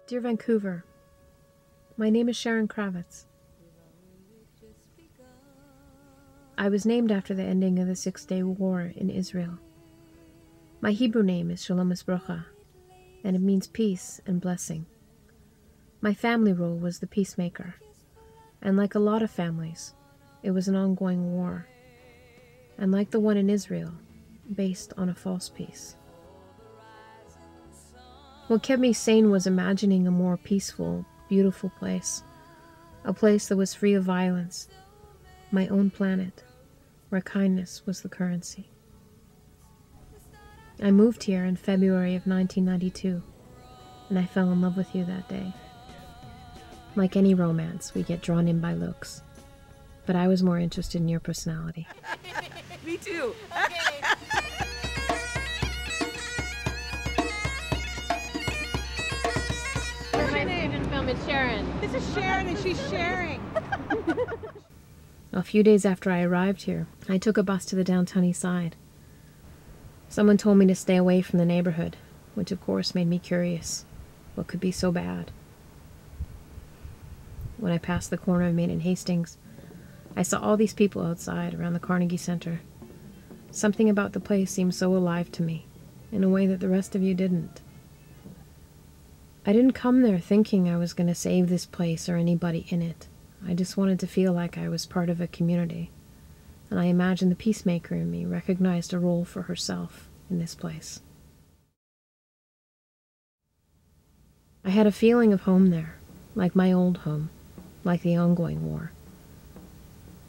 Dear Vancouver, my name is Sharon Kravitz. I was named after the ending of the Six-Day War in Israel. My Hebrew name is Shalom Esbrocha, and it means peace and blessing. My family role was the peacemaker, and like a lot of families, it was an ongoing war, and like the one in Israel, based on a false peace. What kept me sane was imagining a more peaceful, beautiful place, a place that was free of violence, my own planet, where kindness was the currency. I moved here in February of 1992, and I fell in love with you that day. Like any romance, we get drawn in by looks, but I was more interested in your personality. Me too. Okay. My student film is Sharon. This is Sharon and she's sharing. A few days after I arrived here, I took a bus to the downtown east side. Someone told me to stay away from the neighborhood, which of course made me curious. What could be so bad? When I passed the corner of Main and Hastings, I saw all these people outside around the Carnegie Center. Something about the place seemed so alive to me, in a way that the rest of you didn't. I didn't come there thinking I was going to save this place or anybody in it. I just wanted to feel like I was part of a community, and I imagined the peacemaker in me recognized a role for herself in this place. I had a feeling of home there, like my old home, like the ongoing war,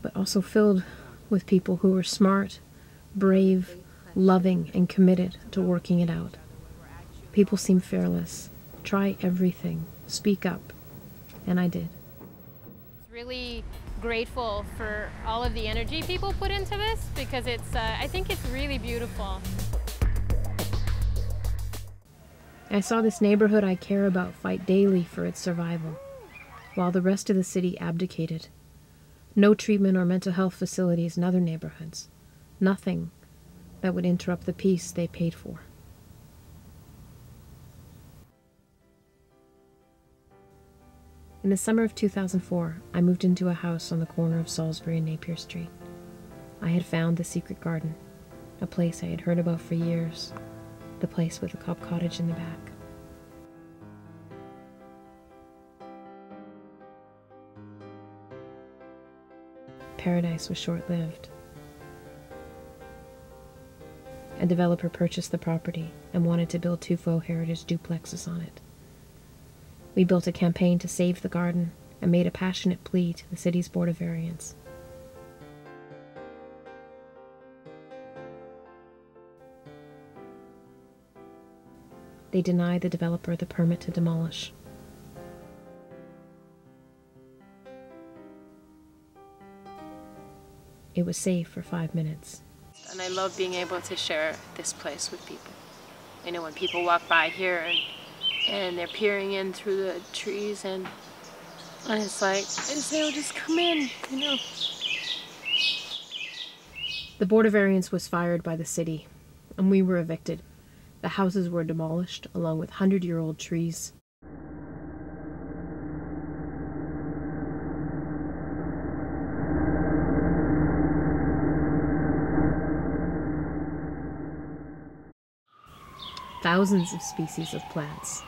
but also filled with people who were smart, brave, loving, and committed to working it out. People seemed fearless. Try everything, speak up, and I did. Really grateful for all of the energy people put into this because I think it's really beautiful. I saw this neighborhood I care about fight daily for its survival, while the rest of the city abdicated. No treatment or mental health facilities in other neighborhoods. Nothing that would interrupt the peace they paid for. In the summer of 2004, I moved into a house on the corner of Salisbury and Napier Street. I had found the secret garden, a place I had heard about for years, the place with the Cobb cottage in the back. Paradise was short-lived. A developer purchased the property and wanted to build 2 faux heritage duplexes on it. We built a campaign to save the garden and made a passionate plea to the city's Board of Variance. They denied the developer the permit to demolish. It was safe for 5 minutes. And I love being able to share this place with people. You know, when people walk by here and they're peering in through the trees and it's like, I say, oh, just come in, you know. The Board of Variance was fired by the city, and we were evicted. The houses were demolished, along with 100-year-old trees. Thousands of species of plants.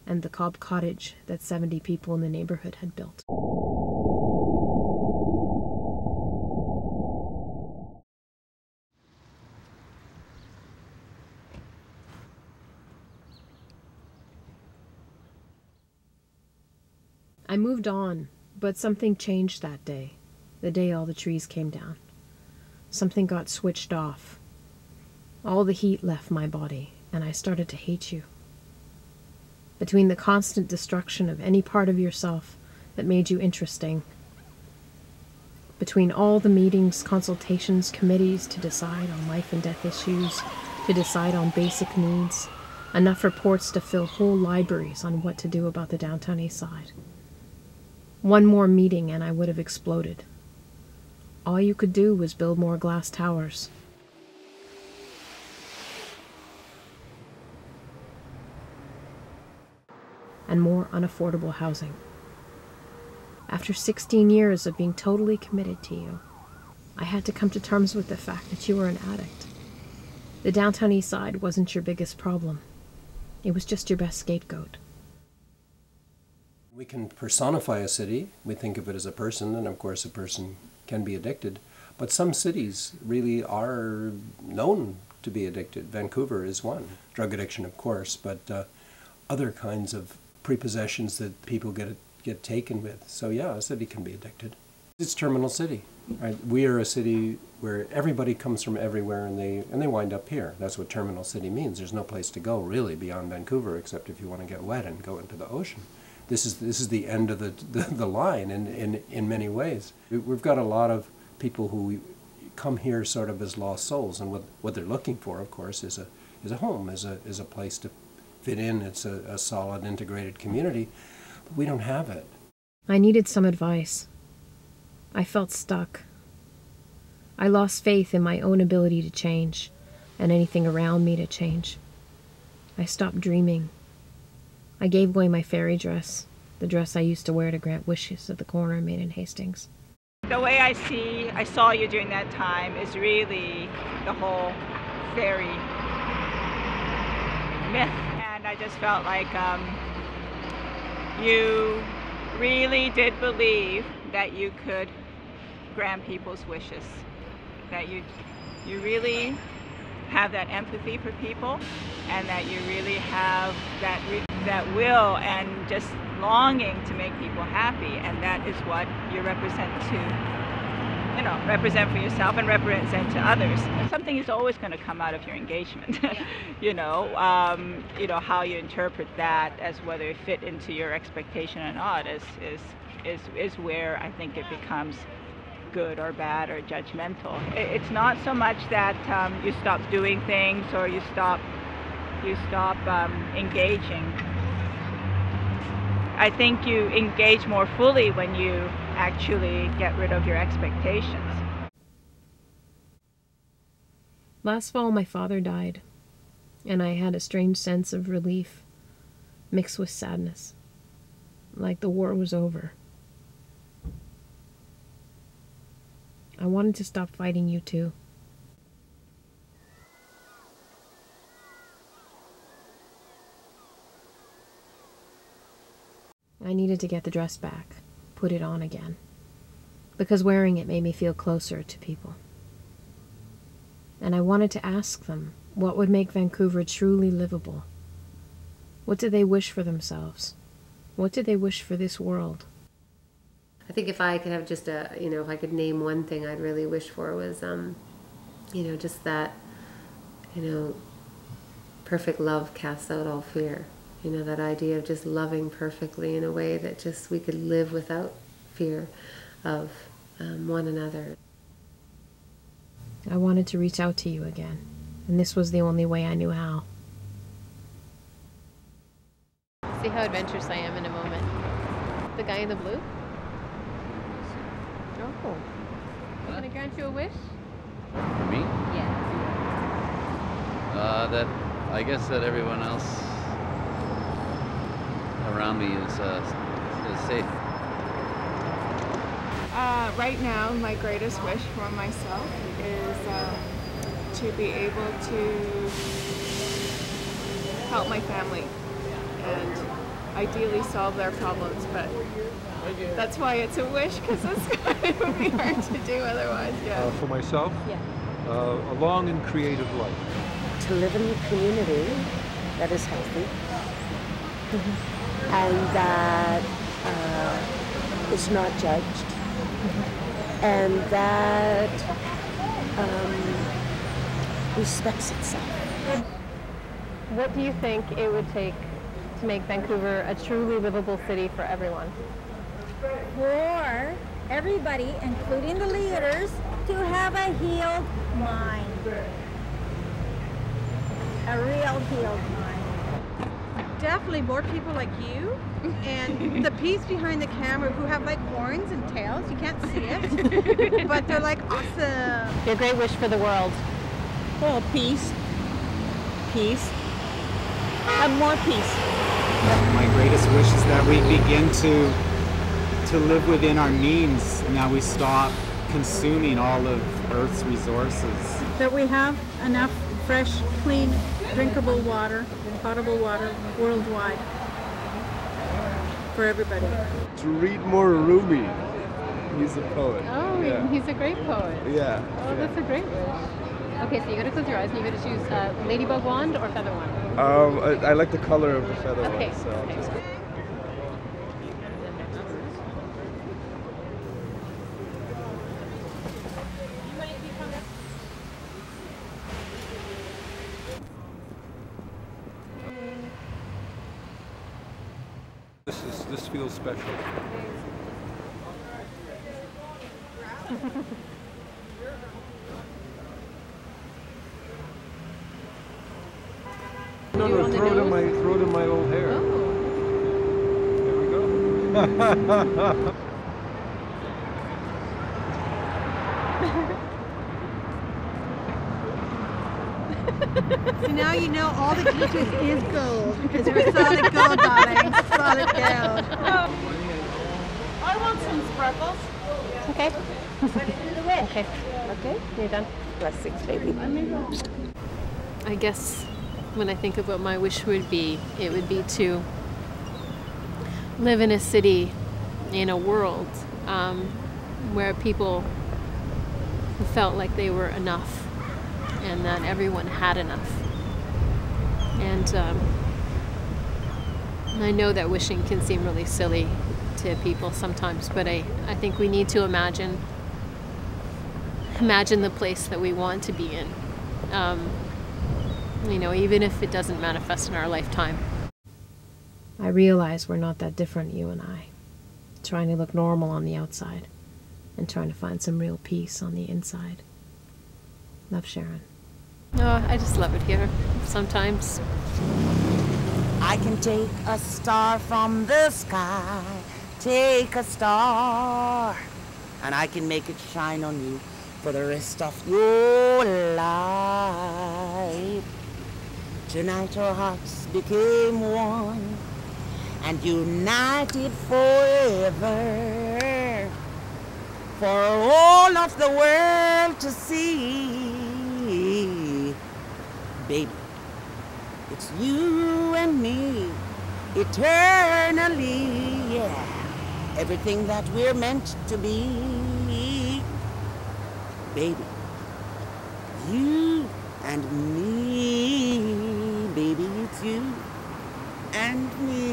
And the Cobb cottage that 70 people in the neighborhood had built. I moved on, but something changed that day, the day all the trees came down. Something got switched off. All the heat left my body, and I started to hate you. Between the constant destruction of any part of yourself that made you interesting, between all the meetings, consultations, committees to decide on life and death issues, to decide on basic needs, enough reports to fill whole libraries on what to do about the downtown east side. One more meeting and I would have exploded. All you could do was build more glass towers. and more unaffordable housing. After 16 years of being totally committed to you, I had to come to terms with the fact that you were an addict. The downtown east side wasn't your biggest problem. It was just your best scapegoat. We can personify a city. We think of it as a person, and of course a person can be addicted. But some cities really are known to be addicted. Vancouver is one. Drug addiction, of course, but other kinds of prepossessions that people get taken with. So yeah, a city can be addicted. It's terminal city. Right? We are a city where everybody comes from everywhere, and they wind up here. That's what terminal city means. There's no place to go really beyond Vancouver, except if you want to get wet and go into the ocean. This is the end of the line in many ways. We've got a lot of people who come here sort of as lost souls, and what they're looking for, of course, is a home, is a place to fit in. It's a solid, integrated community. But we don't have it. I needed some advice. I felt stuck. I lost faith in my own ability to change, and anything around me to change. I stopped dreaming. I gave away my fairy dress, the dress I used to wear to grant wishes at the corner made in Hastings. The way I saw you during that time is really the whole fairy myth. And I just felt like you really did believe that you could grant people's wishes. That you really have that empathy for people, and that you really have that will and just longing to make people happy, and that is what you represent for yourself and represent to others. Something is always going to come out of your engagement. How you interpret that as whether it fit into your expectation or not is where I think it becomes good or bad or judgmental. It's not so much that you stop doing things or you stop engaging. I think you engage more fully when you actually get rid of your expectations. Last fall, my father died, and I had a strange sense of relief mixed with sadness, like the war was over. I wanted to stop fighting you too. I needed to get the dress back, put it on again, because wearing it made me feel closer to people. And I wanted to ask them what would make Vancouver truly livable. What did they wish for themselves? What did they wish for this world? I think if I could have just if I could name one thing I'd really wish for was, just that, perfect love casts out all fear. That idea of just loving perfectly in a way that just we could live without fear of one another. I wanted to reach out to you again, and this was the only way I knew how. See how adventurous I am in a moment. The guy in the blue? Oh. Can I grant you a wish? For me? Yeah. I guess that everyone else around me is safe. Right now, my greatest wish for myself is to be able to help my family and ideally solve their problems, but that's why it's a wish, because it would be hard to do otherwise. Yeah. For myself, a long and creative life. To live in a community that is healthy and that is not judged and that respects itself. What do you think it would take to make Vancouver a truly livable city for everyone? For everybody, including the leaders, to have a healed mind. A real healed mind. Definitely more people like you and the piece behind the camera who have like horns and tails. You can't see it, but they're like awesome. Your great wish for the world. Oh, peace. Peace. And more peace. My greatest greatest wish is that we begin to live within our means, and that we stop consuming all of Earth's resources. That we have enough fresh, clean, drinkable water, potable water worldwide for everybody. To read more Rumi. He's a poet. Oh, yeah. He's a great poet. Yeah. Oh, that's a great wish. Okay, so you gotta close your eyes and you gotta choose ladybug wand or feather wand. I like the color of the feather Okay. one, so I'll just go. This feels special. No, throw it in my old hair. Oh. There we go. So now you know all the teachers is gold, because you're solid gold, darling. Solid gold. I want some sparkles. Okay. Okay. Okay, you're done. Blessings, baby. I guess when I think of what my wish would be, it would be to live in a city, in a world where people felt like they were enough and that everyone had enough. And I know that wishing can seem really silly to people sometimes, but I think we need to imagine the place that we want to be in. You know, even if it doesn't manifest in our lifetime. I realize we're not that different, you and I. Trying to look normal on the outside and trying to find some real peace on the inside. Love, Sharon. Oh, I just love it here. Sometimes. I can take a star from the sky, take a star, and I can make it shine on you for the rest of your life. Tonight our hearts became one and united forever, for all of the world to see. Baby, it's you and me, eternally, yeah. Everything that we're meant to be. Baby, you and me, baby, it's you and me.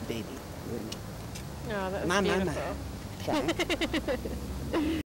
Baby. Oh, that was my, beautiful. My.